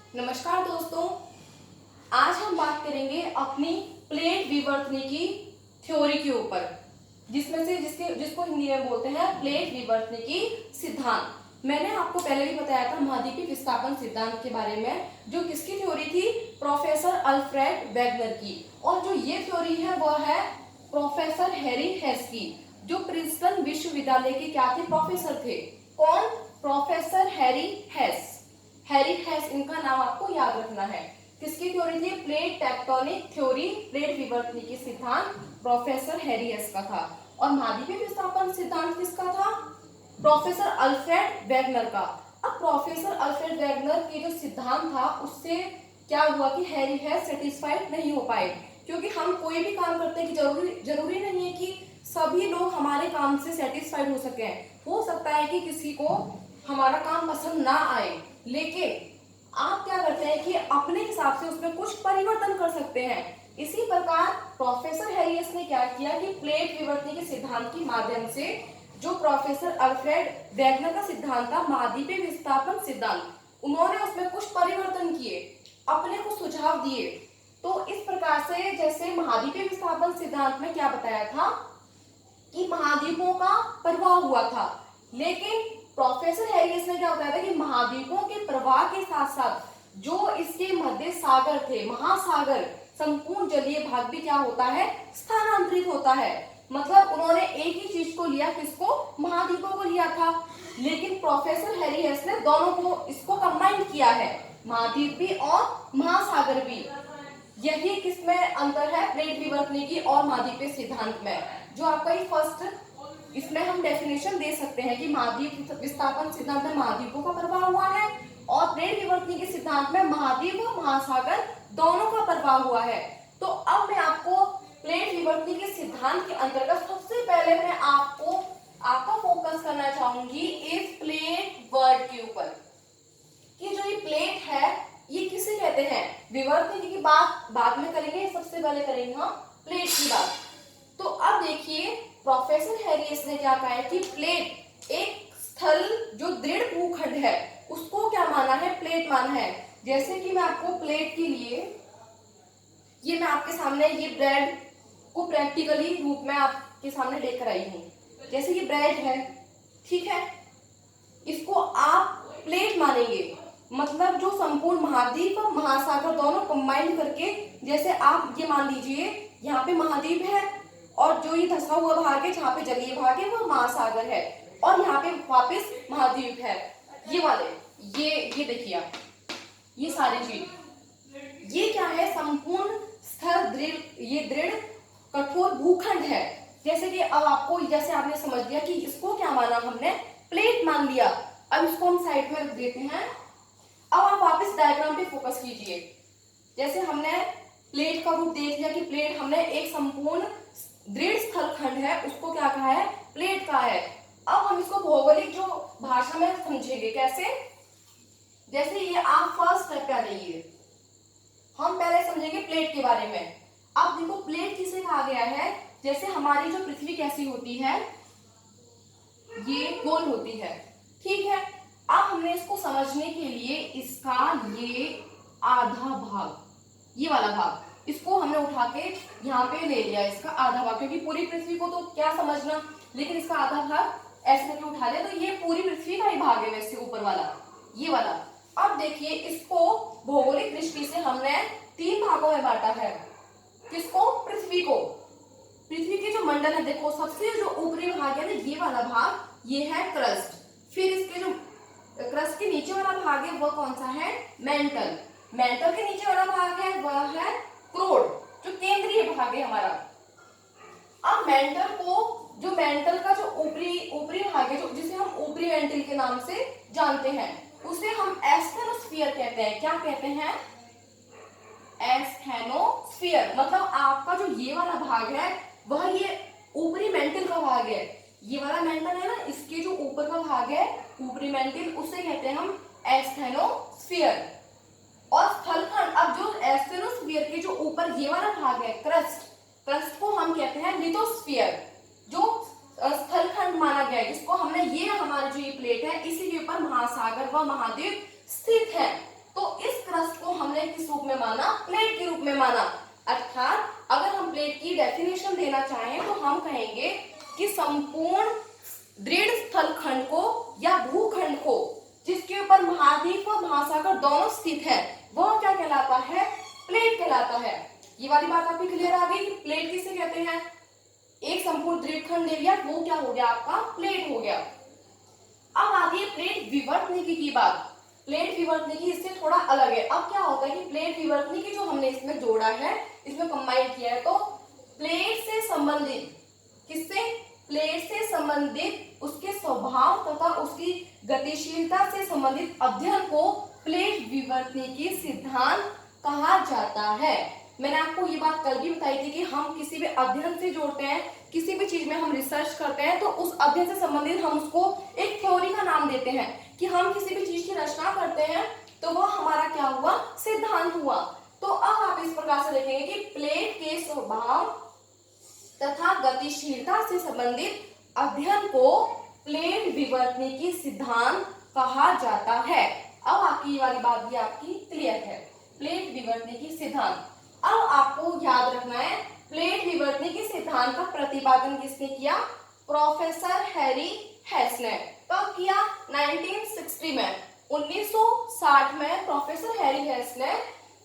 नमस्कार दोस्तों, आज हम बात करेंगे अपनी प्लेट विवर्तनिकी थ्योरी के ऊपर, जिसमें से जिसको हिंदी में बोलते हैं प्लेट विवर्तनिकी सिद्धांत। मैंने आपको पहले भी बताया था महाद्वीपीय विस्थापन सिद्धांत के बारे में, जो किसकी थ्योरी थी? प्रोफेसर अल्फ्रेड वेगनर की। और जो ये थ्योरी है वह है प्रोफेसर हैरी हेस की, जो प्रिंसटन विश्वविद्यालय के क्या थे? प्रोफेसर थे। कौन? Professor Harry हेस। हैरी हेस इनका नाम आपको याद रखना है। किसकी थ्योरी थी? प्लेट टेक्टोनिक थ्योरी, प्लेट विवर्तनिकी सिद्धांत प्रोफेसर हैरी हेस का था। और महाद्वीपीय विस्थापन सिद्धांत किसका था? प्रोफेसर अल्फ्रेड वेगनर का। अब प्रोफेसर अल्फ्रेड वेगनर के जो सिद्धांत था उससे क्या हुआ कि हैरी हेस सेटिस्फाइड नहीं हो पाए, क्योंकि हम कोई भी काम करते हैं कि जरूरी नहीं है कि सभी लोग हमारे काम से सेटिस्फाइड हो सके। हो सकता है कि किसी को हमारा काम पसंद ना आए, लेकिन आप क्या करते हैं कि अपने हिसाब से उसमें कुछ परिवर्तन कर सकते हैं। इसी प्रकार प्रोफेसर हैरियस ने क्या किया कि प्लेट विवर्तनिकी सिद्धांत के माध्यम से जो प्रोफेसर अल्फ्रेड वेगनर का सिद्धांत था महाद्वीपीय विस्थापन सिद्धांत, उन्होंने उसमें कुछ परिवर्तन किए, अपने को सुझाव दिए। तो इस प्रकार से जैसे महाद्वीपीय विस्थापन सिद्धांत में क्या बताया था कि महाद्वीपों का प्रवाह हुआ था, लेकिन प्रोफेसर हैरियस ने क्या बताया था कि महाद्वीपों के प्रवाह के साथ साथ जो इसके मध्य सागर थे, महासागर, संपूर्ण जलीय भाग भी क्या होता है? स्थानांतरित होता है। मतलब उन्होंने एक ही चीज को लिया, किसको? महाद्वीपों को लिया था, लेकिन प्रोफेसर हैरियस ने दोनों को इसको कंबाइन किया है, महाद्वीप भी और महासागर भी। यही किसमें अंतर है? प्लेट विवर्तनिकी और महाद्वीपीय सिद्धांत में। जो आपका ये फर्स्ट, इसमें हम डेफिनेशन दे सकते हैं कि महाद्वीप विस्थापन सिद्धांत में महाद्वीपों का प्रवाह हुआ है, और प्लेट विवर्तनिकी सिद्धांत में महाद्वीप और महासागर दोनों का प्रवाह हुआ है। तो अब मैं आपको प्लेट विवर्तनिकी सिद्धांत के अंतर्गत सबसे पहले मैं आपका फोकस करना चाहूंगी इस प्लेट वर्ड के ऊपर, कि जो ये प्लेट है ये किसे कहते हैं? विवर्तनिकी की बात बाद में करेंगे, सबसे पहले करेंगे हम प्लेट की बात। तो अब देखिए प्रोफेसर हैरियस ने क्या कहा है कि प्लेट एक स्थल जो दृढ़ भूखंड है उसको क्या माना है? प्लेट माना है। जैसे कि मैं आपको प्लेट के लिए, ये मैं आपके सामने ये ब्रेड को प्रैक्टिकली रूप में आपके सामने लेकर आई हूँ। जैसे ये ब्रेड है, ठीक है, इसको आप प्लेट मानेंगे, मतलब जो संपूर्ण महाद्वीप और महासागर दोनों कंबाइन करके, जैसे आप ये मान लीजिए यहाँ पे महाद्वीप है और जो ये धंसा हुआ भाग है जहाँ पे जलीय भाग है वो महासागर है, और यहाँ पे वापस महाद्वीप है। ये वाले ये देखिए आप, ये सारी चीज ये क्या है? संपूर्ण स्थल दृढ़, ये दृढ़ कठोर भूखंड है। जैसे कि अब आपको, जैसे आपने समझ लिया कि इसको क्या माना हमने? प्लेट मान लिया। अब इसको हम साइड में रख देते हैं। अब आप वापस डायग्राम पे फोकस कीजिए। जैसे हमने प्लेट का रूप देख लिया कि प्लेट हमने एक संपूर्ण दृढ़ स्थल खंड है उसको क्या कहा है? प्लेट कहा है। अब हम इसको भौगोलिक जो भाषा में समझेंगे, कैसे? जैसे ये आप फर्स्ट स्टेप पे आ जाइए, हम पहले समझेंगे प्लेट के बारे में। अब देखो प्लेट किसे कहा गया है? जैसे हमारी जो पृथ्वी कैसी होती है, ये गोल होती है, ठीक है। अब हमने इसको समझने के लिए इसका ये आधा भाग, ये वाला भाग, इसको हमने उठा के यहाँ पे ले लिया, इसका आधा भाग, क्योंकि पूरी पृथ्वी को तो क्या समझना, लेकिन इसका आधा भाग ऐसे करके उठा लिया, तो ये पूरी पृथ्वी का ही भाग है वैसे ऊपर वाला, ये वाला। अब देखिए इसको भौगोलिक दृष्टि से हमने 3 भागों में बांटा है। किसको? पृथ्वी को। पृथ्वी के जो मंडल है, देखो सबसे जो ऊपरी भाग है ना, ये वाला भाग, ये है क्रस्ट। फिर इसके जो क्रस्ट के नीचे वाला भाग है वह कौन सा है? मेंटल। मेंटल के नीचे वाला भाग है वह है क्रोड, जो केंद्रीय भाग है हमारा। अब मेंटल को, जो मेंटल का जो ऊपरी भाग है, जो जिसे हम ऊपरी मेंटल के नाम से जानते हैं, उसे हम एस्थेनोस्फीयर कहते हैं। क्या कहते हैं? एस्थेनोस्फीयर। मतलब आपका जो ये वाला भाग है वह ये ऊपरी मेंटल का भाग है। ये वाला मेंटल है ना, इसके जो ऊपर का भाग है ऊपरी मेंटल, उसे कहते हैं हम एस्थेनोस्फीयर। और स्थलखंड, अब जो एस्थेनोस्फीयर के जो ऊपर ये वाला भाग है क्रस्ट, क्रस्ट को हम कहते हैं लिथोस्फीयर, जो स्थलखंड माना गया है, जिसको हमने, ये हमारी जो ये प्लेट है इसी के ऊपर महासागर व महाद्वीप स्थित है। तो इस क्रस्ट में माना, प्लेट के रूप में माना। अर्थात अगर हम प्लेट की डेफिनेशन देना चाहें तो हम कहेंगे कि संपूर्ण दृढ़ स्थल खंड को या भूखंड को जिसके ऊपर महाद्वीप और महासागर दोनों स्थित है वह क्या कहलाता है? प्लेट कहलाता है। ये वाली बात आपकी क्लियर आ गई? प्लेट किसे कहते हैं? एक संपूर्ण दृढ़ खंड एरिया, वो क्या हो गया आपका? प्लेट हो गया। अब आती है प्लेट विवर्तनिकी की बात। प्लेट विवर्तनिकी इससे थोड़ा अलग है। अब क्या होता है कि प्लेट विवर्तनिकी जो हमने इसमें जोड़ा है, इसमें कंबाइन किया है, तो प्लेट से संबंधित, किससे? प्लेट से संबंधित उसके स्वभाव तथा उसकी गतिशीलता से संबंधित अध्ययन को प्लेट विवर्तनिकी सिद्धांत कहा जाता है। मैंने आपको ये बात कल भी बताई थी कि हम किसी भी अध्ययन से जोड़ते हैं, किसी भी चीज में हम रिसर्च करते हैं तो उस अध्ययन से संबंधित हम उसको एक थ्योरी का नाम देते हैं कि हम किसी भी चीज की रचना करते हैं तो वह हमारा क्या हुआ? सिद्धांत हुआ। तो अब आप इस प्रकार से देखेंगे कि प्लेट के स्वभाव तथा गतिशीलता से संबंधित अध्ययन को प्लेट विवर्तनिकी सिद्धांत कहा जाता है। अब आपकी ये वाली बात भी आपकी क्लियर है, प्लेट विवर्तनिकी सिद्धांत। अब आपको याद रखना है प्लेट विवर्तनिकी सिद्धांत का प्रतिपादन किसने किया? प्रोफेसर हैरी हेस ने। कब किया? 1960 में। 1960 में प्रोफेसर हैरी हेस ने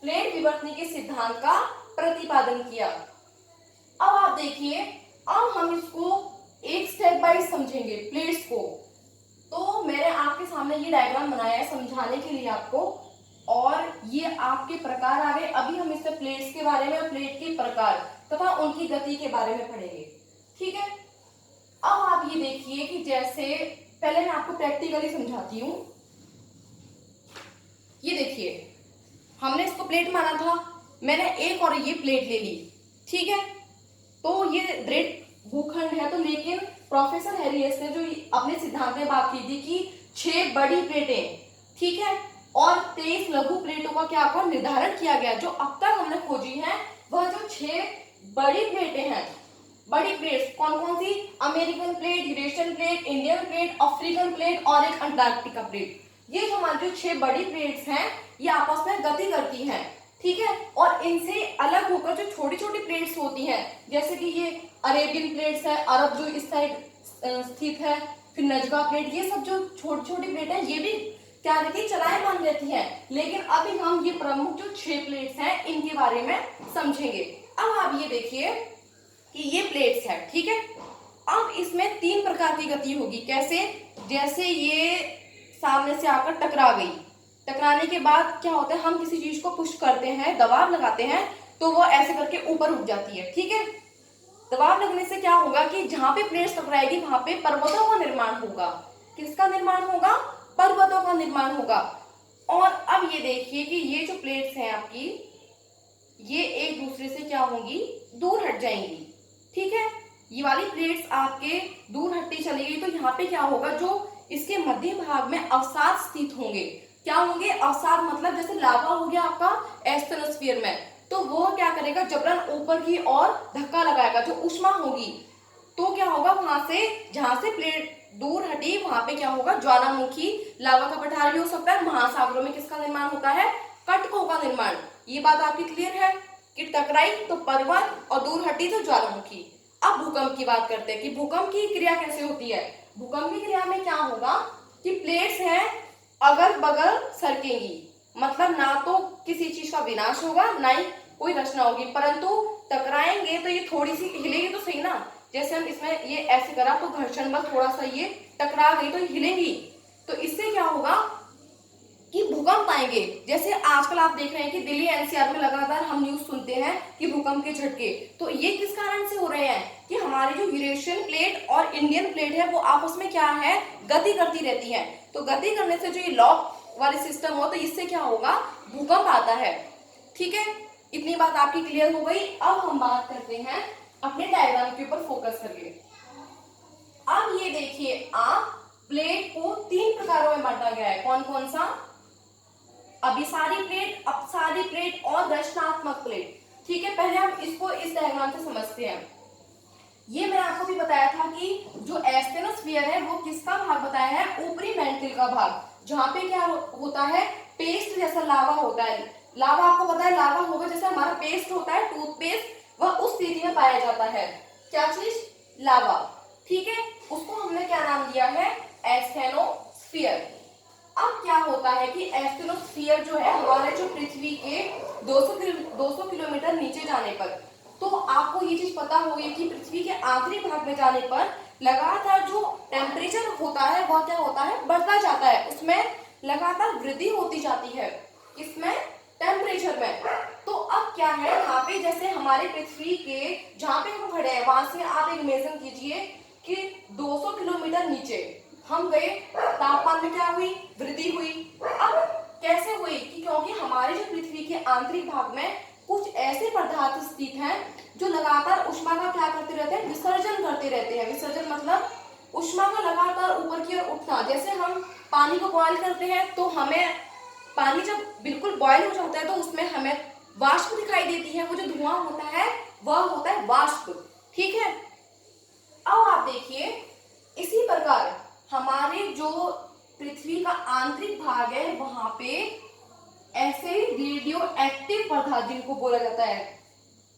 प्लेट विवर्तनिकी सिद्धांत का प्रतिपादन किया। अब आप देखिए, अब हम इसको एक स्टेप बाय समझेंगे प्लेट्स को। तो मैंने आपके सामने ये डायग्राम बनाया है समझाने के लिए आपको, और ये आपके प्रकार आ गए। अभी हम इससे प्लेट्स के बारे में, प्लेट के प्रकार तथा उनकी गति के बारे में पढ़ेंगे, ठीक है। अब आप ये देखिए कि जैसे पहले मैं आपको प्रैक्टिकली समझाती हूँ। ये देखिए, हमने इसको प्लेट माना था, मैंने एक और ये प्लेट ले ली, ठीक है। तो ये दृढ़ भूखंड है, तो लेकिन प्रोफेसर हैरी हेस ने जो अपने सिद्धांत में बात की थी कि 6 बड़ी प्लेटें, ठीक है, और 23 लघु प्लेटों का क्या हुआ? निर्धारण किया गया। जो अब तक हमने खोजी है वह जो 6 बड़ी प्लेटें हैं, बड़ी प्लेट्स कौन कौन सी? American plate, Eurasian plate, Indian plate, African plate और एक अंटार्कटिका प्लेट। ये जो हमारी जो 6 बड़ी प्लेट्स हैं ये आपस में गति करती हैं, ठीक है। और इनसे अलग होकर जो छोटी छोटी प्लेट्स होती हैं, जैसे कि ये अरेबियन प्लेट्स है, अरब जो इस साइड स्थित है, फिर नजगा प्लेट, ये सब जो छोटी छोटी प्लेट है ये भी क्या रहती है? चलायमान रहती है। लेकिन अभी हम ये प्रमुख जो 6 प्लेट्स हैं इनके बारे में समझेंगे। अब आप ये देखिए कि ये प्लेट्स है, ठीक है। अब इसमें 3 प्रकार की गति होगी। कैसे? जैसे ये सामने से आकर टकरा गई, टकराने के बाद क्या होता है? हम किसी चीज को पुश करते हैं, दबाव लगाते हैं, तो वो ऐसे करके ऊपर उठ जाती है, ठीक है। दबाव लगने से क्या होगा कि जहां पे प्लेट्स टकराएगी वहां पे पर्वतों का निर्माण होगा। किसका निर्माण होगा? पर्वतों का निर्माण होगा। और अब ये देखिए कि ये जो प्लेट्स हैं आपकी, ये एक दूसरे से क्या होंगी? दूर हट जाएंगी, ठीक है। ये वाली प्लेट्स आपके दूर हटती चली गई तो यहाँ पे क्या होगा? जो इसके मध्य भाग में अवसाद स्थित होंगे। क्या होंगे? अवसाद मतलब जैसे लावा हो गया आपका एस्टेनोस्फीयर में, तो वो क्या करेगा? जबरन ऊपर की ओर धक्का लगाएगा, जो ऊष्मा होगी तो क्या होगा? वहां से जहां से प्लेट दूर हटी वहां पे क्या होगा? ज्वालामुखी, लावा का पठार भी हो सकता है। महासागरों में किसका निर्माण होता है? कटकों का निर्माण। ये बात आपकी क्लियर है कि टकराई तो पर्वत और दूर हटी तो ज्वालामुखी। अब भूकंप की बात करते हैं कि भूकंप की क्रिया कैसे होती है। भूकंप की क्रिया में क्या होगा कि प्लेट्स हैं अगल बगल सरकेंगी, मतलब ना तो किसी चीज का विनाश होगा ना ही कोई रचना होगी, परंतु टकराएंगे तो ये थोड़ी सी हिलेगी तो सही ना। जैसे हम इसमें ये ऐसे करा तो घर्षण बल थोड़ा सा ये टकरा गई तो हिलेंगी, तो इससे क्या होगा कि भूकंप आएंगे। जैसे आजकल आप देख रहे हैं कि दिल्ली एनसीआर में लगातार हम न्यूज सुनते हैं कि भूकंप के झटके, तो ये किस कारण से हो रहे हैं कि हमारी जो यूरेशियन प्लेट और इंडियन प्लेट है वो आपस में क्या है? गति करती रहती है। तो गति करने से जो ये लॉक वाले सिस्टम हो तो इससे क्या होगा? भूकंप आता है, ठीक है। इतनी बात आपकी क्लियर हो गई। अब हम बात करते हैं अपने डायग्राम के ऊपर फोकस करके। अब ये देखिए आप, प्लेट को 3 प्रकारों में बांटा गया है। कौन कौन सा? अभिसारी प्लेट, अपसारी प्लेट और रचनात्मक प्लेट, ठीक है। पहले हम इसको इस डायग्राम से समझते हैं। ये मैंने आपको भी बताया था कि जो एस्टेनोस्फीयर है वो किसका भाग बताया है? ऊपरी मेंटल का भाग, जहां पे क्या होता है? पेस्ट जैसा लावा होता है, लावा आपको पता है, लावा होगा जैसे हमारा पेस्ट होता है टूथपेस्ट, वह उस स्थिति में पाया जाता है। क्या चीज? लावा। ठीक है, उसको हमने क्या नाम दिया है? एस्थेनोस्फीयर। अब क्या होता है कि एस्थेनोस्फीयर जो है हमारे जो पृथ्वी के 200 किलोमीटर नीचे जाने पर, तो आपको ये चीज पता होगी कि पृथ्वी के आखिरी भाग में जाने पर लगातार जो टेम्परेचर होता है वह क्या होता है? बढ़ता जाता है, उसमें लगातार वृद्धि होती जाती है। इसमें टेम्परेचर में। तो अब क्या है, यहाँ पे जैसे हमारे पृथ्वी के जहाँ पे हम खड़े हैं वहां से आप इमेजिन कीजिए कि 200 किलोमीटर नीचे हम गए, तापमान में क्या हुई? वृद्धि हुई। अब कैसे हुई? कि क्योंकि हमारे जो पृथ्वी के आंतरिक भाग में कुछ ऐसे पदार्थ स्थित हैं जो लगातार ऊष्मा का क्या करते रहते हैं? विसर्जन करते रहते हैं। विसर्जन मतलब ऊष्मा का लगातार ऊपर की ओर उठना। जैसे हम पानी को बॉयल करते हैं तो हमें पानी जब बिल्कुल बॉयल हो जाता है तो उसमें हमें वाष्प दिखाई देती है, वो जो धुआं होता है वह होता है वाष्प। ठीक है, अब आप देखिए इसी प्रकार हमारे जो पृथ्वी का आंतरिक भाग है वहां पे ऐसे रेडियो एक्टिव पदार्थ जिनको बोला जाता है,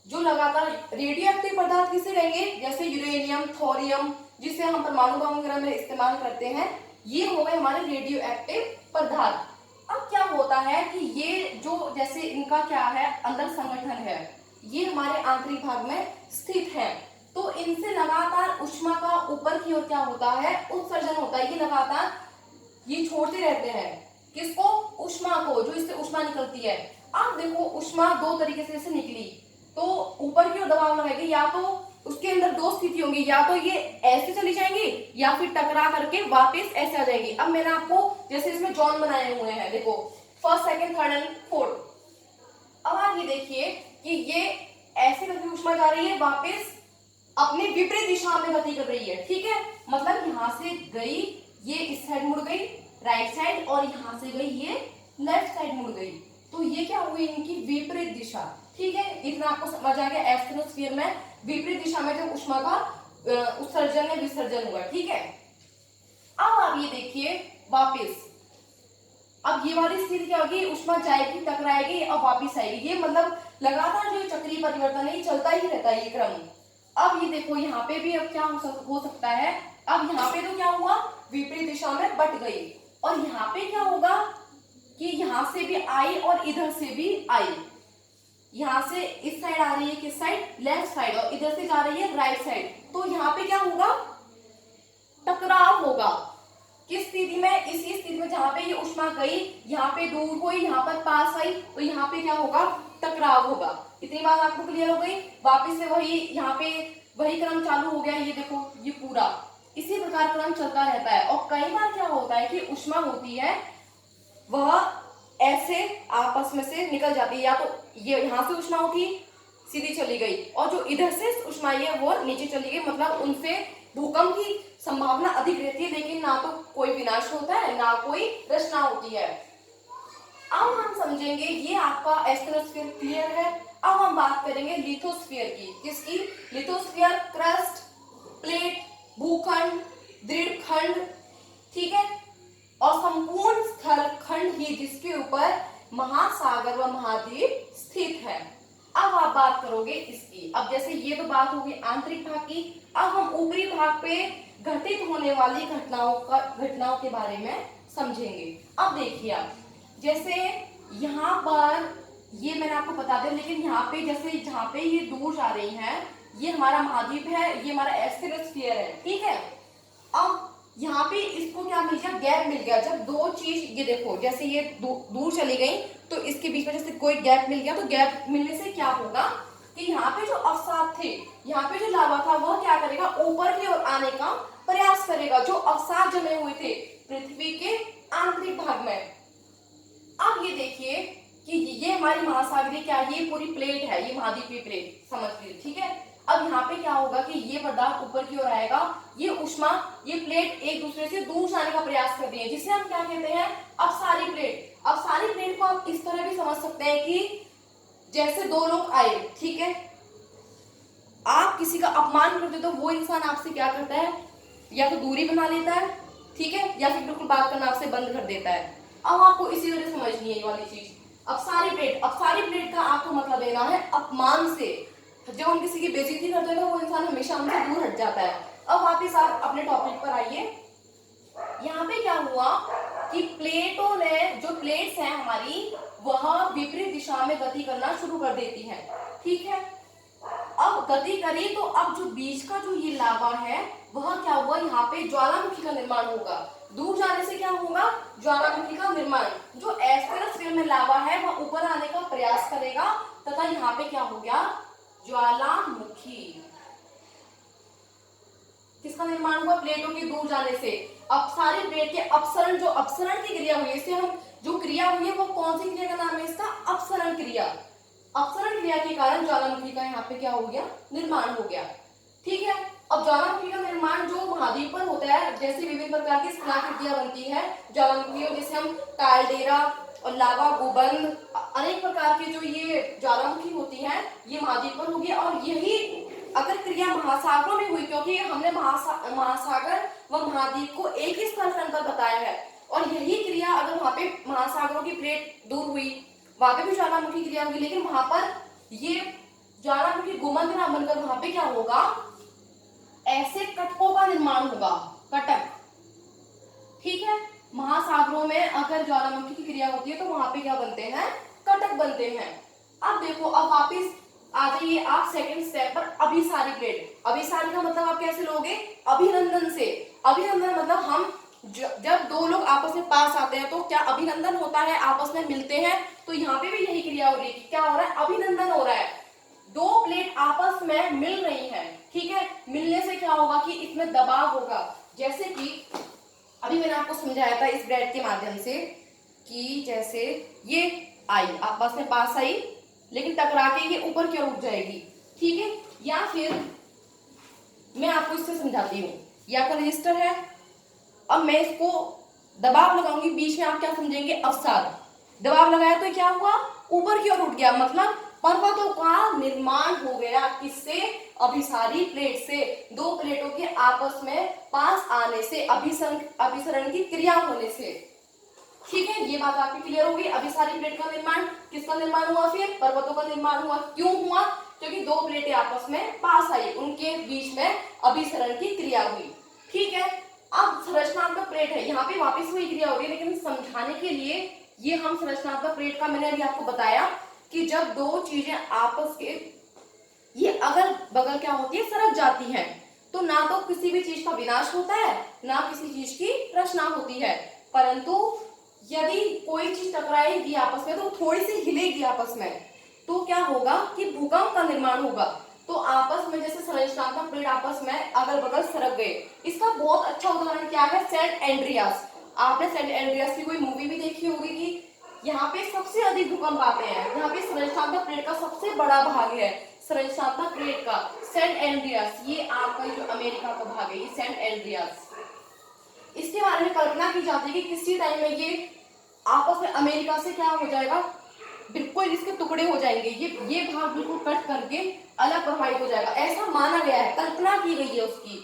जो लगातार रेडियो एक्टिव पदार्थ किसे रहेंगे? जैसे यूरेनियम, थोरियम, जिसे हम परमाणु बम वगैरह में इस्तेमाल करते हैं, ये हो गए हमारे रेडियो एक्टिव पदार्थ। अब क्या होता है कि ये जो जैसे इनका क्या है अंदर संगठन है, ये हमारे आंतरिक भाग में स्थित है, तो इनसे लगातार ऊष्मा का ऊपर की ओर क्या होता है? उत्सर्जन होता है। ये लगातार ये छोड़ते रहते हैं किसको? ऊष्मा को, जो इससे ऊष्मा निकलती है। अब देखो ऊष्मा दो तरीके से निकली, तो ऊपर की ओर दबाव लगाएगी, या तो उसके अंदर दो स्थिति होंगी, या तो ये ऐसे चली जाएंगी या फिर टकरा करके वापस ऐसे आ जाएंगी। अब मैंने आपको जैसे इसमें जोन बनाए हुए हैं, देखो first, second, third and fourth. अब आप ये देखिए कि ये ऐसे करके ऊष्मा जा रही है, वापस अपने विपरीत दिशा में गति कर रही है। ठीक है, मतलब यहां से गई, ये इस साइड मुड़ गई राइट साइड, और यहां से गई ये लेफ्ट साइड मुड़ गई, तो ये क्या हुई? इनकी विपरीत दिशा। ठीक है, इतना आपको समझ आ गया। एस्थेनोस्फीयर में विपरीत दिशा में जब ऊष्मा का उत्सर्जन या विसर्जन हुआ। ठीक है, अब आप ये देखिए वापिस, अब ये वाली स्थिति क्या होगी? ऊष्मा जाएगी, टकराएगी और वापिस आएगी। ये मतलब लगातार जो चक्रीय परिवर्तन है ये चलता ही रहता है, ये क्रम। अब ये देखो यहाँ पे भी अब क्या हो सकता है? अब यहाँ पे तो क्या हुआ? विपरीत दिशा में बट गई, और यहाँ पे क्या होगा कि यहाँ से भी आई और इधर से भी आई। यहाँ से इस साइड आ रही है किस साइड? लेफ्ट साइड, और इधर से जा रही है राइट साइड, तो यहाँ पे क्या होगा? टकराव होगा। किस स्थिति में? इसी स्थिति में जहां पे ये ऊष्मा गई, यहाँ पे दूर हुई, यहाँ पर पास आई, तो यहाँ पे क्या होगा? टकराव होगा। इतनी बात आपको क्लियर हो गई? वापिस से वही यहाँ पे वही क्रम चालू हो गया। ये देखो, ये पूरा इसी प्रकार क्रम चलता रहता है। और कई बार क्या होता है कि ऊष्मा होती है वह ऐसे आपस में से निकल जाती है, या तो ये यहाँ से ऊष्मा उठी सीधी चली गई, और जो इधर से ऊष्मा है वो नीचे चली गई, मतलब उनसे भूकंप की संभावना अधिक रहती है, लेकिन ना तो कोई विनाश होता है ना कोई रचना होती है। अब हम समझेंगे, ये आपका एस्थेनोस्फीयर क्लियर है। अब हम बात करेंगे लिथोस्फीयर की। किसकी? लिथोस्फीयर क्रस्ट, प्लेट, भूखंड, दृढ़ खंड, ठीक है, और संपूर्ण स्थल खंड ही जिसके ऊपर महासागर व महाद्वीप स्थित है। अब आप बात करोगे इसकी। अब जैसे ये तो बात होगी आंतरिक भाग की, अब हम ऊपरी भाग पे घटित होने वाली घटनाओं के बारे में समझेंगे। अब देखिए आप, जैसे यहाँ पर ये मैंने आपको बता दिया, लेकिन यहाँ पे जैसे जहाँ पे ये दूर जा रही हैं, ये हमारा महाद्वीप है, ये हमारा एस्थेनोस्फीयर है। ठीक है, अब यहाँ पे इसको क्या मिल गया? गैप मिल गया। जब दो चीज, ये देखो जैसे ये दूर चली गई, तो इसके बीच में जैसे कोई गैप मिल गया, तो गैप मिलने से क्या होगा कि यहाँ पे जो अवसाद थे, यहाँ पे जो लावा था, वह क्या करेगा? ऊपर की ओर आने का प्रयास करेगा, जो अवसाद जमे हुए थे पृथ्वी के आंतरिक भाग में। अब ये देखिए कि ये हमारी महासागरीय क्या है? ये पूरी प्लेट है, ये महाद्वीपीय प्लेट समझ लीजिए। ठीक है, अब यहाँ पे क्या होगा कि ये पदार्थ ऊपर की ओर आएगा, ये ऊष्मा, ये प्लेट एक दूसरे से दूर जाने का प्रयास करती है, जिसे हम क्या कहते हैं? अपसारी प्लेट। अपसारी प्लेट को आप इस तरह भी समझ सकते हैं कि जैसे दो लोग आए, ठीक है, आप किसी का अपमान करते तो वो इंसान आपसे क्या करता है? या तो दूरी बना लेता है, ठीक है, या फिर बिल्कुल बात करना आपसे बंद कर देता है। अब आपको इसी तरह समझनी है ये वाली चीज। अपसारी प्लेट का आपको मतलब लेना है अपमान से। जब हम किसी की बेइज्जती करते हैं ना, वो इंसान हमेशा हमसे दूर हट जाता है। अब वापिस आप अपने टॉपिक पर आइए। यहाँ पे क्या हुआ कि प्लेटों ने, जो प्लेट्स हैं हमारी, वह विपरीत दिशा में गति करना शुरू कर देती हैं। ठीक है, अब गति करी तो अब जो बीच का जो ये लावा है वह क्या हुआ, यहाँ पे ज्वालामुखी का निर्माण होगा। दूर जाने से क्या होगा, ज्वालामुखी का निर्माण। जो एस्टेरोस्फीयर में लावा है वह ऊपर आने का प्रयास करेगा तथा यहाँ पे क्या हो गया, ज्वालामुखी। किसका निर्माण हुआ, प्लेटों के दूर जाने से। अपसारी प्लेट के अपसरण, जो अपसरण की क्रिया हुई, इससे हम जो क्रिया हुई है वो कौन सी क्रिया का नाम है, इसका अपसरण क्रिया। अपसरण क्रिया के कारण ज्वालामुखी का यहाँ पे क्या हो गया, निर्माण हो गया। ठीक है, अब ज्वालामुखी का निर्माण जो महाद्वीप पर होता है, जैसे विभिन्न प्रकार की शिलाकृतियां बनती है ज्वालामुखियों, जैसे हम कालडेरा और लावा गुबंद, अनेक प्रकार की जो ये ज्वालामुखी होती हैं ये महाद्वीप पर होगी। और यही अगर क्रिया महासागरों में हुई, क्योंकि हमने महासागर व महाद्वीप को एक ही स्थान पर बताया है, और यही क्रिया अगर वहां पे महासागरों की प्लेट दूर हुई, वहां पे भी ज्वालामुखी क्रिया होगी, लेकिन वहां पर ये ज्वालामुखी गुमंद ना बनकर वहां पे क्या होगा, ऐसे कटकों का निर्माण होगा, कटक। ठीक है, महासागरों में अगर ज्वालामुखी की क्रिया होती है तो वहां पे क्या बनते हैं, कटक बनते हैं। अब देखो, अब वापिस आ जाइए आप सेकंड स्टेप पर, अभिसारी प्लेट। अभिसारी का मतलब आप कैसे लोगे, अभिनंदन से। अभिनंदन मतलब हम जब दो लोग आपस में पास आते हैं तो क्या अभिनंदन होता है, आपस में मिलते हैं, तो यहाँ पे भी यही क्रिया हो रही है। क्या हो रहा है, अभिनंदन हो रहा है। दो प्लेट आपस में मिल रही हैं। ठीक है, मिलने से क्या होगा कि इसमें दबाव होगा। जैसे कि अभी मैंने आपको समझाया था इस ब्रेड के माध्यम से कि जैसे ये आई आपस में पास आई, लेकिन टकरा के ये ऊपर की ओर उठ जाएगी। ठीक है, या फिर मैं आपको इससे समझाती हूँ। या का रजिस्टर है, अब मैं इसको दबाव लगाऊंगी, बीच में आप क्या समझेंगे, अवसाद। दबाव लगाया तो क्या हुआ, ऊपर की ओर उठ गया, मतलब पर्वतों का निर्माण हो गया। किससे, अभिसारी प्लेट से। दो प्लेटों के आपस में पास आने से, अभिसरण की क्रिया होने से। ठीक है, ये बात आपकी क्लियर होगी। अभिसारी प्लेट का निर्माण, किसका निर्माण हुआ, फिर पर्वतों का निर्माण हुआ। क्यों हुआ, क्योंकि दो प्लेटें आपस में पास आई, उनके बीच में अभिसरण की क्रिया हुई। ठीक है, अब संरचनात्मक प्लेट है, यहाँ पे वापस वही क्रिया हो रही है, लेकिन समझाने के लिए ये हम संरचनात्मक प्लेट का मैंने अभी आपको बताया कि जब दो चीजें आपस के ये अगल बगल क्या होती है, सरक जाती हैं, तो ना तो किसी भी चीज का विनाश होता है, ना किसी चीज की रचना होती है। परंतु यदि कोई चीज टकराएगी आपस में तो थोड़ी सी हिलेगी आपस में, तो क्या होगा कि भूकंप का निर्माण होगा। तो आपस में जैसे संरचनात्मक प्लेट आपस में अगल बगल सरक गए। इसका बहुत अच्छा उदाहरण क्या है, सेंट एंड्रियास। आपने सेंट एंड्रियास की कोई मूवी भी देखी होगी कि यहाँ पे सबसे अधिक भूकंप आते हैं। यहाँ पे संरचनात्मक प्लेट का सबसे बड़ा भाग है, संरचनात्मक प्लेट का सेंट एंड्रियास। ये आपका जो अमेरिका का भाग है, ये सेंट एंड्रियास। इसके बारे में कल्पना की जाती है कि किसी टाइम में ये आपस में अमेरिका से क्या हो जाएगा, बिल्कुल इसके टुकड़े हो जाएंगे, ये भाग बिल्कुल कट करके अलग प्रवाहित हो जाएगा, ऐसा माना गया है, कल्पना की गई है उसकी।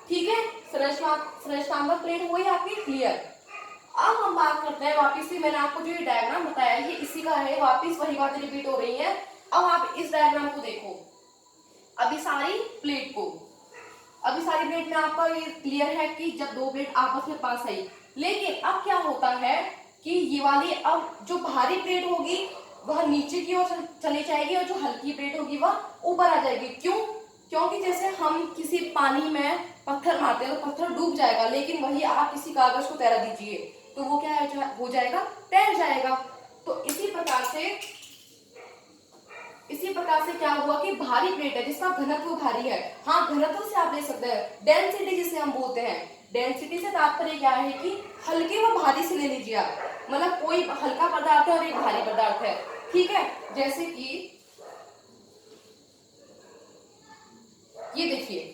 ठीक है, संरचनात्मक प्लेट हुई आपकी क्लियर। अब हम बात करते हैं वापिस से, मैंने आपको जो ये डायग्राम बताया ये इसी का है, वापिस वही बातें रिपीट हो रही है। अब आप इस डायग्राम को देखो, अभिसारी प्लेट को। अभिसारी प्लेट में आपका ये क्लियर है कि जब दो प्लेट आपस में पास आई, लेकिन अब क्या होता है कि ये वाली, अब जो भारी प्लेट होगी वह नीचे की ओर चली जाएगी और जो हल्की प्लेट होगी वह ऊपर आ जाएगी। क्यों, क्योंकि जैसे हम किसी पानी में पत्थर मारते हैं तो पत्थर डूब जाएगा, लेकिन वही आप किसी कागज को तैरा दीजिए तो वो क्या हो जाएगा, तैर जाएगा। तो इसी प्रकार से क्या हुआ कि भारी प्लेट है जिसका घनत्व भारी है। हाँ, घनत्व से आप ले सकते हैं, डेंसिटी जिसे हम बोलते हैं। डेंसिटी से तात्पर्य क्या है कि हल्के व भारी से ले लीजिए आप, मतलब कोई हल्का पदार्थ है और एक भारी पदार्थ है। ठीक है, जैसे कि ये देखिए,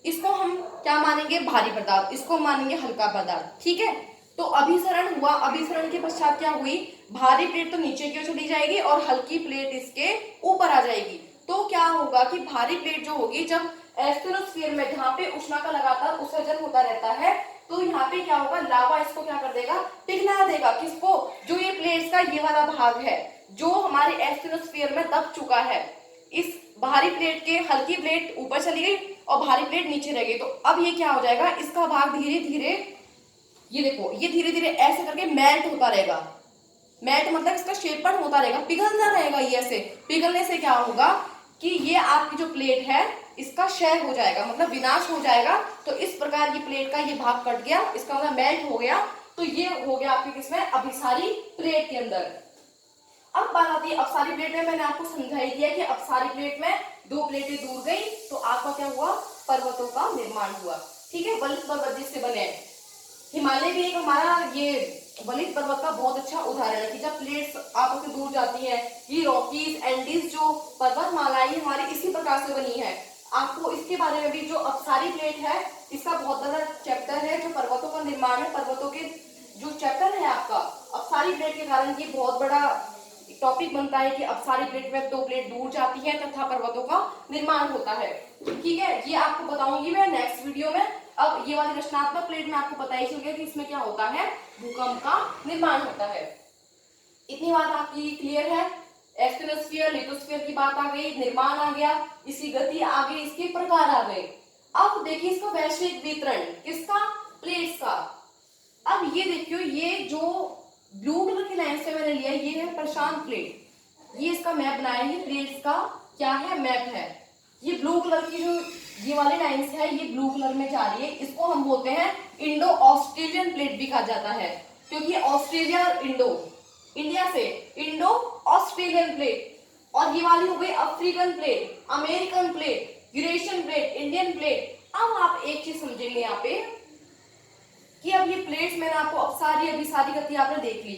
इसको हम क्या मानेंगे, भारी पदार्थ, इसको मानेंगे हल्का पदार्थ। ठीक है, तो अभिसरण हुआ, अभिसरण के पश्चात क्या हुई, भारी प्लेट तो नीचे की ओर चली जाएगी और हल्की प्लेट इसके ऊपर आ जाएगी। तो क्या होगा कि भारी प्लेट जो होगी, जब एस्टेरोस्फीयर में जहाँ पे उष्मा का लगातार उत्सर्जन होता रहता है, तो यहाँ पे क्या होगा, लावा इसको क्या कर देगा, पिघला देगा। किसको, जो ये प्लेट्स का ये वाला भाग है जो हमारे एस्टेनोस्फीयर में दब चुका है, इस बाहरी प्लेट के हल्की प्लेट ऊपर चली गई और भारी प्लेट नीचे रह गई, तो अब ये क्या हो जाएगा, इसका भाग धीरे धीरे, ये देखो ये धीरे धीरे ऐसे करके मेल्ट होता रहेगा। मेल्ट मतलब इसका शेपन होता रहेगा, पिघलता रहेगा। ये ऐसे पिघलने से क्या होगा कि ये आपकी जो प्लेट है इसका क्षय हो जाएगा, मतलब विनाश हो जाएगा। तो इस प्रकार ये प्लेट का ये भाग कट गया, इसका मतलब मेल्ट हो गया। तो ये हो गया आपके किसमें, अभिसारी प्लेट के अंदर। अब बात आती है अपसारी प्लेट में। मैंने आपको समझाई दिया कि अपसारी प्लेट में दो प्लेटें दूर गई तो आपका क्या हुआ, पर्वतों का निर्माण हुआ। ठीक है, वलित पर्वत जिससे बने। हिमालय भी एक हमारा ये वलित पर्वत का बहुत अच्छा उदाहरण है कि जब प्लेट्स आपस में दूर जाती है, ये रॉकीज एंडीज जो पर्वतमाला ये हमारी इसी प्रकार से बनी है। आपको इसके बारे में भी, जो अपसारी प्लेट है इसका बहुत बड़ा चैप्टर है, जो पर्वतों का निर्माण है, पर्वतों के जो चैप्टर है आपका अपसारी प्लेट के कारण ये बहुत बड़ा टॉपिक बनता है कि अपसारी प्लेट में दो प्लेट दूर जाती है तथा पर्वतों का निर्माण होता है। ठीक है, ये आपको बताऊंगी मैं नेक्स्ट वीडियो में। अब ये वाली रचनात्मक प्लेट में आपको पता ही चल गया कि इसमें क्या होता है, भूकंप का निर्माण होता है। इतनी बात आपकी क्लियर है। एस्टेनोस्फीयर लिथोस्फीयर की बात आ गई, निर्माण आ गया, इसकी गति आ गई, इसके प्रकार आ गए। अब देखिए इसका वैश्विक वितरण किसका, प्लेट्स का। अब ये देखियो, ये जो ब्लू कलर की लाइन से मैंने लिया ये है प्रशांत प्लेट। ये इसका मैप बनाया है, प्लेट्स का क्या है, मैप है। ये ब्लू कलर की जो ये वाली लाइंस है ये ब्लू कलर में जा रही है, इसको हम बोलते हैं इंडो ऑस्ट्रेलियन प्लेट भी कहा जाता है, क्योंकि ऑस्ट्रेलिया और इंडिया से इंडो ऑस्ट्रेलियन प्लेट। और ये वाली हो गई African plate, American plate, Eurasian plate, Indian plate. अब आप एक चीज समझेंगे यहाँ पे कि अब ये प्लेट्स मैंने आपको अपसारी अभिसारी गति आपने देख ली।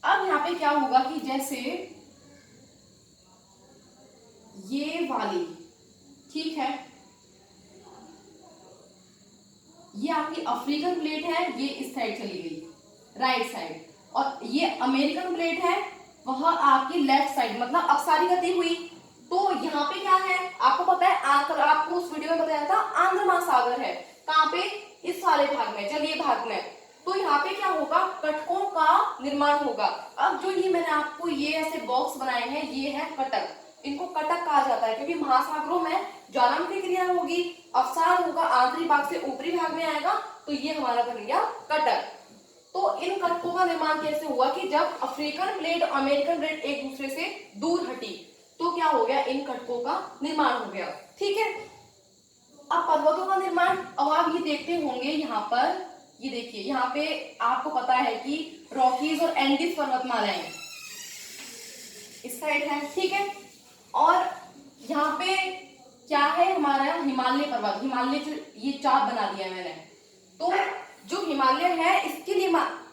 अब यहाँ पे क्या होगा कि जैसे ये वाली, ठीक है, ये आपकी अफ्रीकन प्लेट है, ये इस साइड चली गई राइट साइड, और ये अमेरिकन प्लेट है वह आपकी लेफ्ट साइड, मतलब अपसारी गति हुई। तो यहाँ पे क्या है आपको पता है, आपको उस वीडियो में बताया था आंध्र महासागर है, कहाँ पे, इस वाले भाग में, जलीय भाग में। तो यहाँ पे क्या होगा, कटकों का निर्माण होगा। अब जो ये मैंने आपको ये ऐसे बॉक्स बनाए हैं ये है कटक, इनको कटक कहा जाता है क्योंकि महासागरों में ज्वालामुखी क्रिया होगी, अवसाद होगा, आंतरिक भाग से ऊपरी भाग में आएगा, तो ये हमारा बन गया कटक। तो इन कटकों का निर्माण कैसे हुआ कि जब अफ्रीकन प्लेट और अमेरिकन प्लेट एक दूसरे से दूर हटी तो क्या हो गया, इन कटकों का निर्माण हो गया। ठीक है, अब पर्वतों का निर्माण, अब आप ये देखते होंगे यहाँ पर, ये देखिए यहाँ पे आपको पता है कि रॉकीज और एंडीज पर्वतमालाएं इस साइड है, ठीक है, और यहाँ पे क्या है हमारा हिमालय पर्वत, हिमालय जो ये चाप बना दिया मैंने। तो जो हिमालय है इसके लिए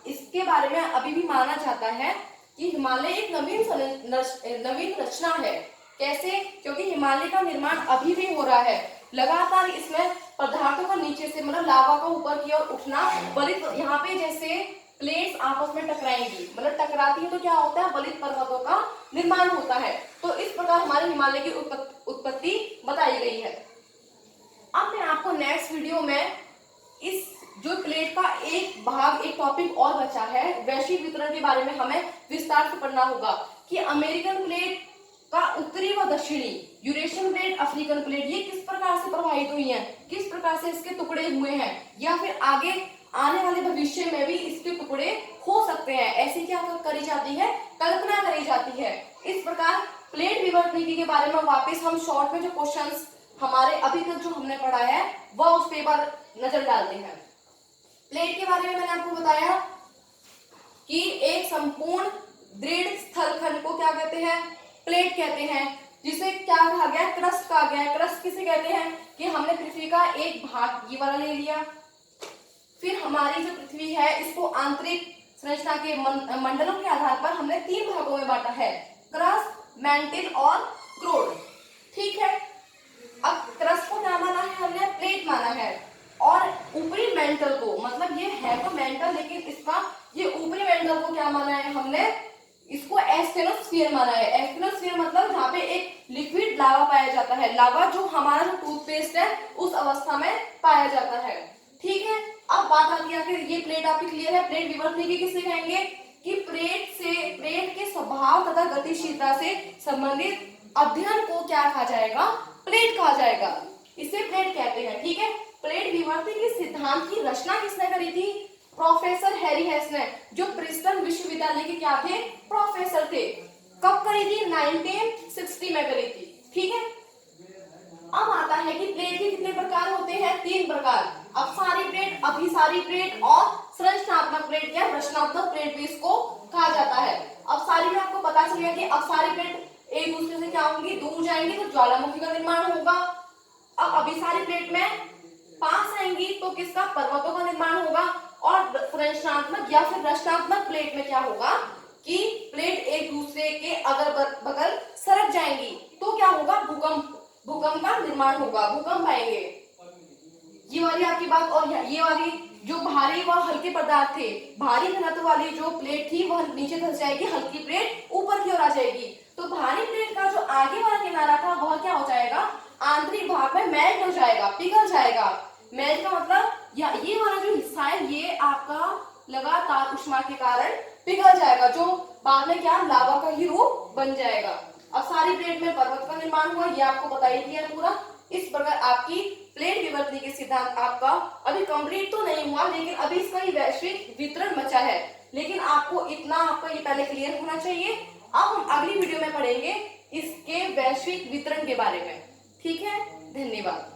इसके बारे में अभी भी माना जाता है कि हिमालय एक नवीन रचना है। कैसे, क्योंकि हिमालय का निर्माण अभी भी हो रहा है, लगातार इसमें पदार्थों का नीचे से, मतलब लावा का ऊपर की ओर उठना, वलित, यहाँ पे जैसे प्लेट्स आपस में टकराएंगी, मतलब टकराती है तो क्या होता है, वलित पर्वतों का निर्माण होता है। तो इस प्रकार हमारे हिमालय की उत्पत्ति बताई गई है। अब मैं आपको नेक्स्ट वीडियो में इस जो प्लेट का एक भाग, एक टॉपिक और बचा है, वैश्विक वितरण के बारे में हमें विस्तार से पढ़ना होगा कि अमेरिकन प्लेट का उत्तरी व दक्षिणी, यूरेशियन प्लेट, अफ्रीकन प्लेट, ये किस प्रकार से प्रभावित हुई हैं, किस प्रकार से इसके टुकड़े हुए हैं, या फिर आगे आने वाले भविष्य में भी इसके टुकड़े हो सकते हैं, ऐसी क्या करी जाती है, कल्पना करी जाती है। इस प्रकार प्लेट विवर्तनिकी के बारे में वापस हम शॉर्ट में जो क्वेश्चंस हमारे अभी तक जो हमने पढ़ा है वह उस पर नजर डालते हैं। प्लेट के बारे में मैंने आपको बताया कि एक संपूर्ण दृढ़ स्थलखंड को क्या कहते हैं, प्लेट कहते हैं, जिसे क्या कहा गया, क्रस्ट कहा गया। क्रस्ट किसे कहते हैं कि हमने पृथ्वी का एक भाग ये वाला ले लिया, फिर हमारी जो पृथ्वी है इसको आंतरिक संरचना के मंडलों के आधार पर हमने 3 भागों में बांटा है, क्रस्ट, मैंटल और क्रोड। ठीक है, अब क्रस्ट को क्या माना है हमने, प्लेट माना है, और ऊपरी मेंटल को, मतलब ये है तो मेंटल लेकिन इसका ये ऊपरी मेंटल को क्या माना है हमने, इसको एस्टेनोस्फीयर माना है। एस्टेनोस्फीयर मतलब जहाँ पे एक लिक्विड लावा पाया जाता है, लावा जो हमारा जो टूथपेस्ट है उस अवस्था में पाया जाता है। ठीक है, अब बात आती है कि ये प्लेट आपकी क्लियर है। प्लेट विवर्तनिकी किसे कहेंगे, कि प्लेट के स्वभाव तथा गतिशीलता से संबंधित अध्ययन को क्या कहा जाएगा, प्लेट कहा जाएगा। इसे प्लेट कहते हैं। ठीक है, प्लेट विवर्तन के सिद्धांत की रचना किसने करी थी? प्रोफेसर हैरी हेस ने, जो प्रिंसटन विश्वविद्यालय के क्या थे, प्रोफेसर थे। कब करी थी? 1960 में करी थी। ठीक है, अब आता है कि प्लेट के कितने प्रकार होते हैं? 3 प्रकार। अपसारी प्लेट, अभिसारी प्लेट और संरचनात्मक प्लेट या रचनात्मक प्लेट भी इसको कहा जाता है। अपसारी में आपको पता चलेगा कि अपसारी प्लेट एक दूसरे से क्या होंगी, दूर जाएंगे तो ज्वालामुखी का निर्माण होगा। अब अभिसारी प्लेट में पास आएंगी तो किसका, पर्वतों का निर्माण होगा। और संरचनात्मक या फिर रचनात्मक प्लेट में क्या होगा कि प्लेट एक दूसरे के अगल बगल सरक जाएंगी तो क्या होगा, भूकंप का निर्माण होगा, भूकंप आएंगे। ये वाली आपकी बात। और ये वाली जो भारी व हल्के पदार्थ थे, भारी घनत्व वाली जो प्लेट थी वह नीचे धंस जाएगी, हल्की प्लेट ऊपर की ओर आ जाएगी। तो भारी प्लेट का जो आगे वाला किनारा था वह क्या हो जाएगा, आंतरिक भाग में मेल्ट हो जाएगा, पिघल जाएगा। मेल्ट का मतलब ये वाला जो हिस्सा है ये आपका लगातार ऊष्मा के कारण पिघल जाएगा, जो बाद में क्या, लावा का ही रूप बन जाएगा। अब सारी प्लेट में पर्वत का निर्माण हुआ, ये आपको बता ही दिया पूरा। इस प्रकार आपकी प्लेट विवर्तन के सिद्धांत आपका अभी कंप्लीट तो नहीं हुआ, लेकिन अभी इसका ही वैश्विक वितरण बचा है। लेकिन आपको इतना आपका ये पहले क्लियर होना चाहिए। अब हम अगली वीडियो में पढ़ेंगे इसके वैश्विक वितरण के बारे में। ठीक है, धन्यवाद।